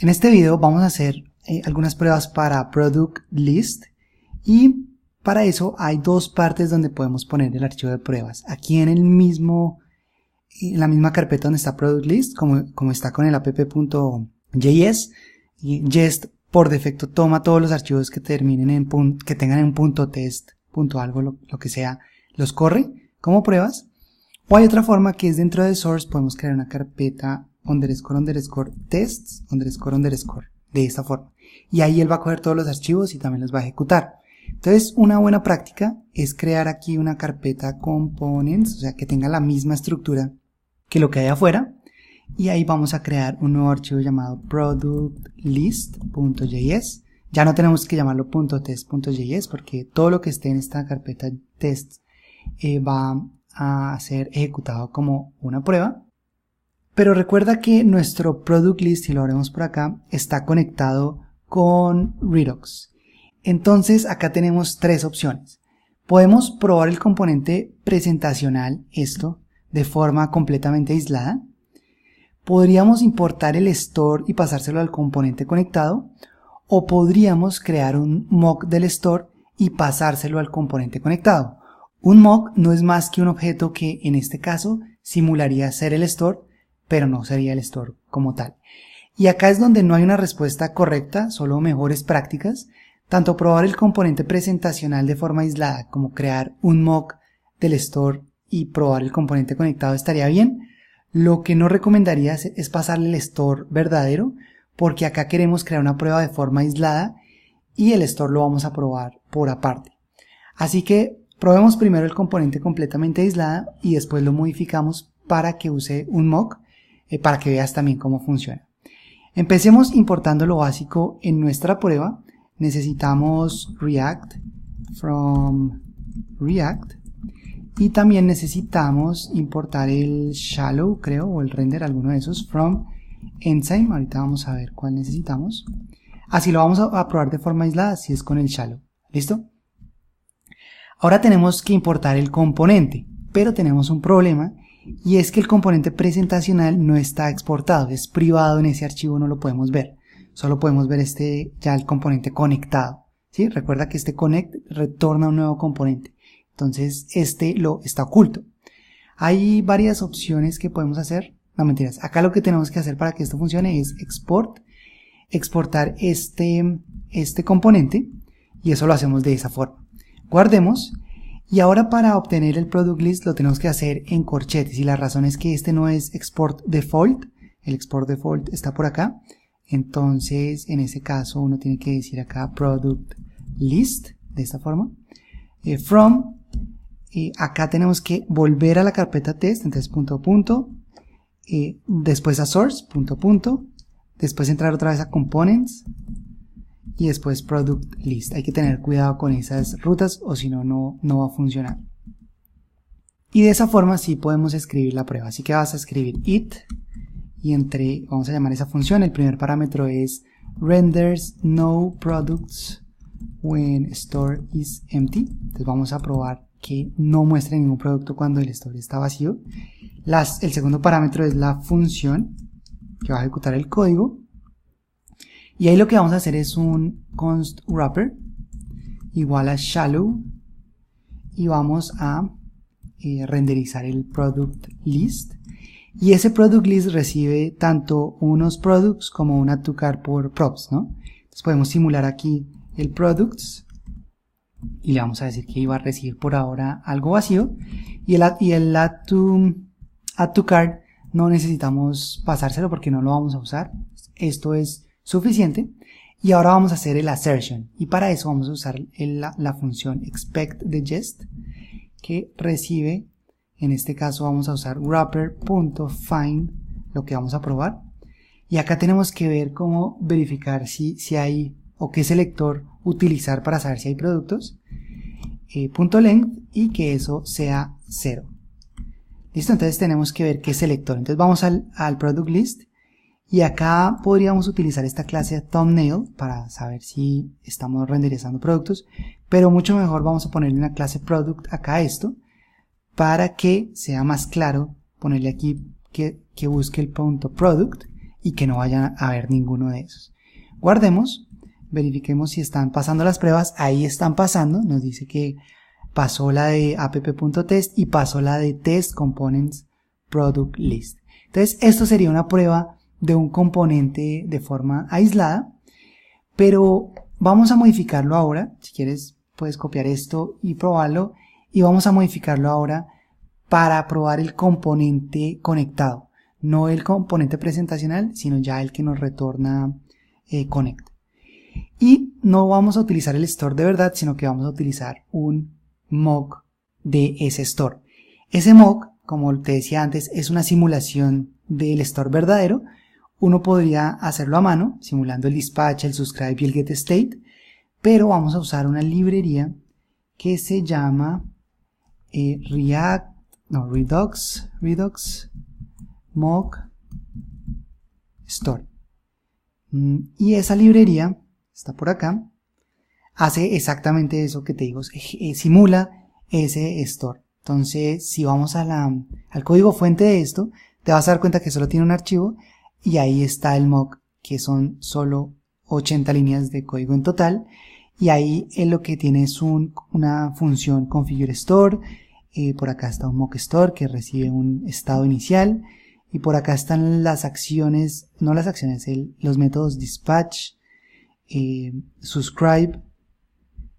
En este video vamos a hacer algunas pruebas para Product List y para eso hay dos partes donde podemos poner el archivo de pruebas. Aquí en la misma carpeta donde está Product List, como está con el app.js, y Jest por defecto toma todos los archivos que terminen que tengan en .test, .algo, lo que sea, los corre como pruebas. O hay otra forma que es dentro de source podemos crear una carpeta _tests _ de esta forma. Y ahí él va a coger todos los archivos y también los va a ejecutar. Entonces una buena práctica es crear aquí una carpeta components, o sea que tenga la misma estructura que lo que hay afuera. Y ahí vamos a crear un nuevo archivo llamado productlist.js. Ya no tenemos que llamarlo .test.js porque todo lo que esté en esta carpeta tests va a ser ejecutado como una prueba. Pero recuerda que nuestro product list, si lo abrimos por acá, está conectado con Redux. Entonces acá tenemos tres opciones. Podemos probar el componente presentacional, esto, de forma completamente aislada. Podríamos importar el store y pasárselo al componente conectado. O podríamos crear un mock del store y pasárselo al componente conectado. Un mock no es más que un objeto que en este caso simularía ser el store, pero no sería el store como tal. Y acá es donde no hay una respuesta correcta, solo mejores prácticas. Tanto probar el componente presentacional de forma aislada como crear un mock del store y probar el componente conectado estaría bien. Lo que no recomendaría es pasarle el store verdadero, porque acá queremos crear una prueba de forma aislada y el store lo vamos a probar por aparte. Así que probemos primero el componente completamente aislada y después lo modificamos para que use un mock, para que veas también cómo funciona. Empecemos importando lo básico en nuestra prueba. Necesitamos React from React y también necesitamos importar el Shallow, creo, o el render, alguno de esos, from Enzyme. Ahorita vamos a ver cuál necesitamos. Así lo vamos a probar de forma aislada, si es con el Shallow. ¿Listo? Ahora tenemos que importar el componente, pero tenemos un problema y es que el componente presentacional no está exportado, es privado en ese archivo, no lo podemos ver. Solo podemos ver ya el componente conectado. ¿Sí? Recuerda que este connect retorna un nuevo componente. Entonces este lo está oculto. Hay varias opciones que podemos hacer. No, mentiras. Acá lo que tenemos que hacer para que esto funcione es exportar este componente y eso lo hacemos de esa forma. Guardemos. Y ahora para obtener el product list lo tenemos que hacer en corchetes y la razón es que este no es export default. El export default está por acá. Entonces, en ese caso, uno tiene que decir acá product list, de esta forma. From, acá tenemos que volver a la carpeta test, entonces punto, después a source, punto, después entrar otra vez a components, y después product list. Hay que tener cuidado con esas rutas, o si no, no va a funcionar. Y de esa forma sí podemos escribir la prueba. Así que vas a escribir it, y vamos a llamar esa función, el primer parámetro es renders no products when store is empty. Entonces vamos a probar que no muestre ningún producto cuando el store está vacío. El segundo parámetro es la función que va a ejecutar el código. Y ahí lo que vamos a hacer es un const wrapper igual a shallow y vamos a renderizar el product list. Y ese product list recibe tanto unos products como un add to cart por props, ¿no? Entonces podemos simular aquí el products y le vamos a decir que iba a recibir por ahora algo vacío y el add to cart no necesitamos pasárselo porque no lo vamos a usar. Esto es suficiente y ahora vamos a hacer el assertion y para eso vamos a usar la función expect de Jest que recibe. En este caso vamos a usar wrapper.find lo que vamos a probar. Y acá tenemos que ver cómo verificar si hay o qué selector utilizar para saber si hay productos. .length y que eso sea 0. Listo, entonces tenemos que ver qué selector. Entonces vamos al product list y acá podríamos utilizar esta clase thumbnail para saber si estamos renderizando productos. Pero mucho mejor vamos a ponerle una clase product acá a esto, para que sea más claro ponerle aquí que busque el punto product y que no vaya a haber ninguno de esos. Guardemos, verifiquemos si están pasando las pruebas. Ahí están pasando, nos dice que pasó la de app.test y pasó la de test components product list. Entonces esto sería una prueba de un componente de forma aislada, pero vamos a modificarlo ahora. Si quieres puedes copiar esto y probarlo, y vamos a modificarlo ahora para probar el componente conectado, no el componente presentacional, sino ya el que nos retorna connect. Y no vamos a utilizar el store de verdad, sino que vamos a utilizar un mock de ese store. Ese mock, como te decía antes, es una simulación del store verdadero. Uno podría hacerlo a mano, simulando el dispatch, el subscribe y el get state, pero vamos a usar una librería que se llama Redux mock store. Y esa librería está por acá, hace exactamente eso que te digo, simula ese store. Entonces, si vamos a al código fuente de esto, te vas a dar cuenta que solo tiene un archivo y ahí está el mock, que son solo 80 líneas de código en total, y ahí lo que tiene es una función configure store. Por acá está un mock store que recibe un estado inicial, y por acá están las acciones, no las acciones, los métodos dispatch, subscribe,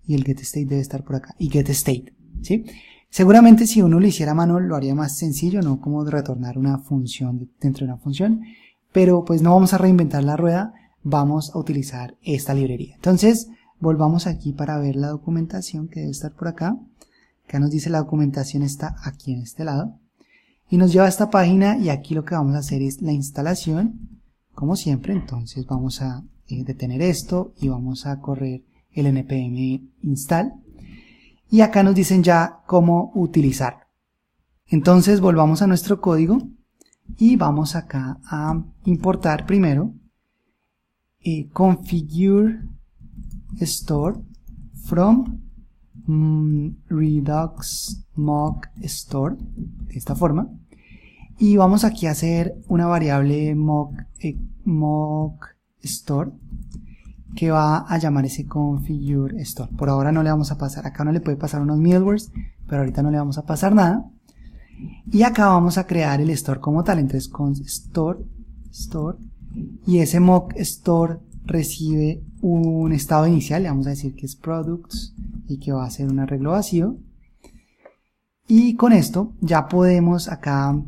y el get state debe estar por acá, y get state, ¿sí? Seguramente si uno lo hiciera a mano lo haría más sencillo, no como retornar una función dentro de una función, pero pues no vamos a reinventar la rueda, vamos a utilizar esta librería. Entonces volvamos aquí para ver la documentación que debe estar por acá. Acá nos dice la documentación está aquí en este lado y nos lleva a esta página, y aquí lo que vamos a hacer es la instalación como siempre. Entonces vamos a detener esto y vamos a correr el npm install, y acá nos dicen ya cómo utilizarlo. Entonces volvamos a nuestro código y vamos acá a importar primero configure store from Redux mock store, de esta forma, y vamos aquí a hacer una variable mock store que va a llamar ese configure store. Por ahora no le vamos a pasar, acá no le puede pasar unos middlewares, pero ahorita no le vamos a pasar nada, y acá vamos a crear el store como tal. Entonces con store, y ese mock store recibe un estado inicial, le vamos a decir que es products y que va a ser un arreglo vacío, y con esto ya podemos acá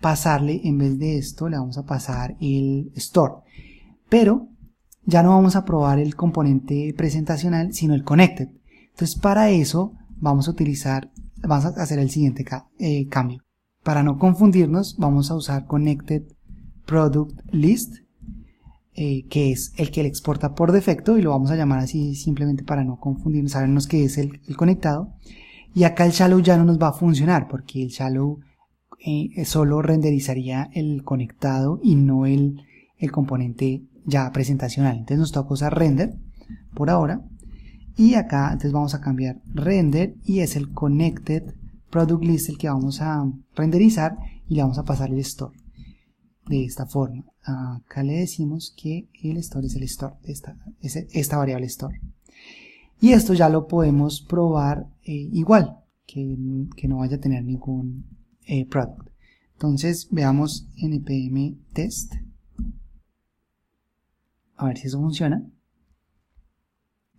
pasarle, en vez de esto le vamos a pasar el store, pero ya no vamos a probar el componente presentacional sino el connected. Entonces para eso vamos a hacer el siguiente cambio. Para no confundirnos vamos a usar connected product list, que es el que le exporta por defecto, y lo vamos a llamar así simplemente para no confundirnos, sabernos que es el conectado. Y acá el shallow ya no nos va a funcionar, porque el shallow solo renderizaría el conectado y no el componente ya presentacional. Entonces nos toca usar render por ahora, y acá entonces vamos a cambiar render, y es el connected product list el que vamos a renderizar, y le vamos a pasar el store de esta forma. Acá le decimos que el store es el store de esta variable store, y esto ya lo podemos probar igual, que no vaya a tener ningún product. Entonces veamos npm test, a ver si eso funciona,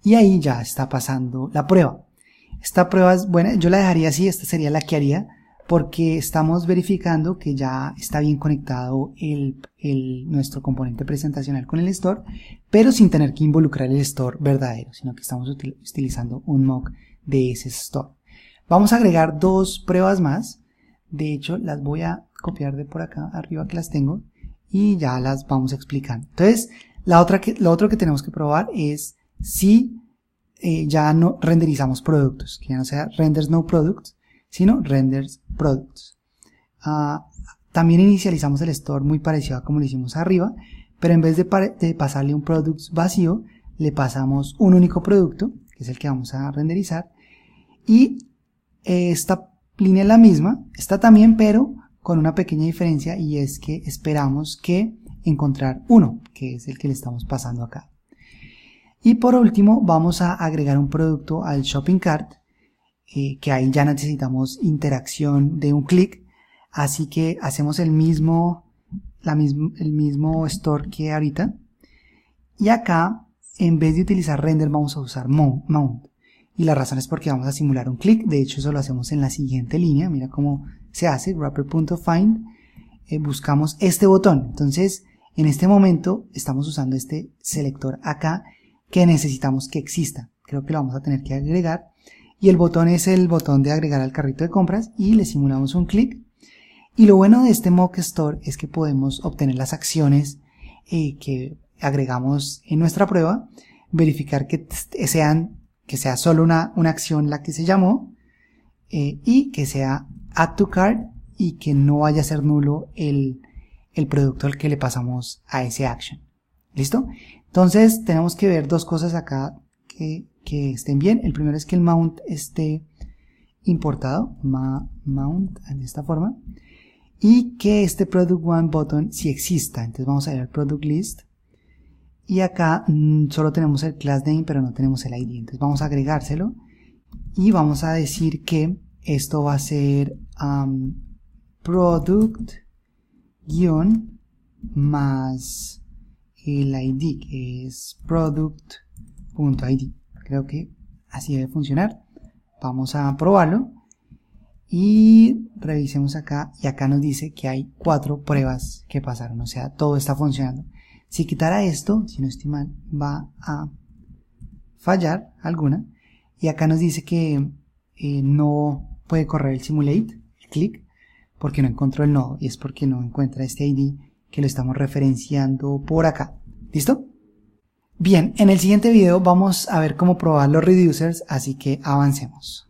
y ahí ya está pasando la prueba. Esta prueba es buena, yo la dejaría así, esta sería la que haría, porque estamos verificando que ya está bien conectado nuestro componente presentacional con el store, pero sin tener que involucrar el store verdadero, sino que estamos utilizando un mock de ese store. Vamos a agregar dos pruebas más. De hecho las voy a copiar de por acá arriba, que las tengo, y ya las vamos explicando. Entonces lo otro que tenemos que probar es si ya no renderizamos productos, que ya no sea renders no products, sino renders products. También inicializamos el store muy parecido a como lo hicimos arriba, pero en vez de pasarle un products vacío, le pasamos un único producto, que es el que vamos a renderizar, y esta línea es la misma, esta también, pero con una pequeña diferencia, y es que esperamos que encontrar uno, que es el que le estamos pasando acá. Y por último vamos a agregar un producto al shopping cart, que ahí ya necesitamos interacción de un clic, así que hacemos el mismo store que ahorita, y acá en vez de utilizar render vamos a usar mount, y la razón es porque vamos a simular un clic. De hecho eso lo hacemos en la siguiente línea. Mira cómo se hace, wrapper.find, buscamos este botón. Entonces en este momento estamos usando este selector acá que necesitamos que exista. Creo que lo vamos a tener que agregar, y el botón es el botón de agregar al carrito de compras, y le simulamos un clic. Y lo bueno de este mock store es que podemos obtener las acciones que agregamos en nuestra prueba, verificar que sea solo una acción la que se llamó, y que sea add to cart, y que no vaya a ser nulo el producto al que le pasamos a ese action. ¿Listo? Entonces tenemos que ver dos cosas acá que estén bien. El primero es que el mount esté importado, mount de esta forma, y que este product one button sí exista. Entonces vamos a ir al product list, y acá solo tenemos el class name pero no tenemos el ID. Entonces vamos a agregárselo y vamos a decir que esto va a ser product guión más el ID, que es product.id. Creo que así debe funcionar. Vamos a probarlo y revisemos acá, y acá nos dice que hay 4 pruebas que pasaron, o sea, todo está funcionando. Si quitara esto, si no estoy mal, va a fallar alguna, y acá nos dice que no puede correr el simulate, el click, porque no encontró el nodo, y es porque no encuentra este ID que lo estamos referenciando por acá. ¿Listo? Bien, en el siguiente video vamos a ver cómo probar los reducers, así que avancemos.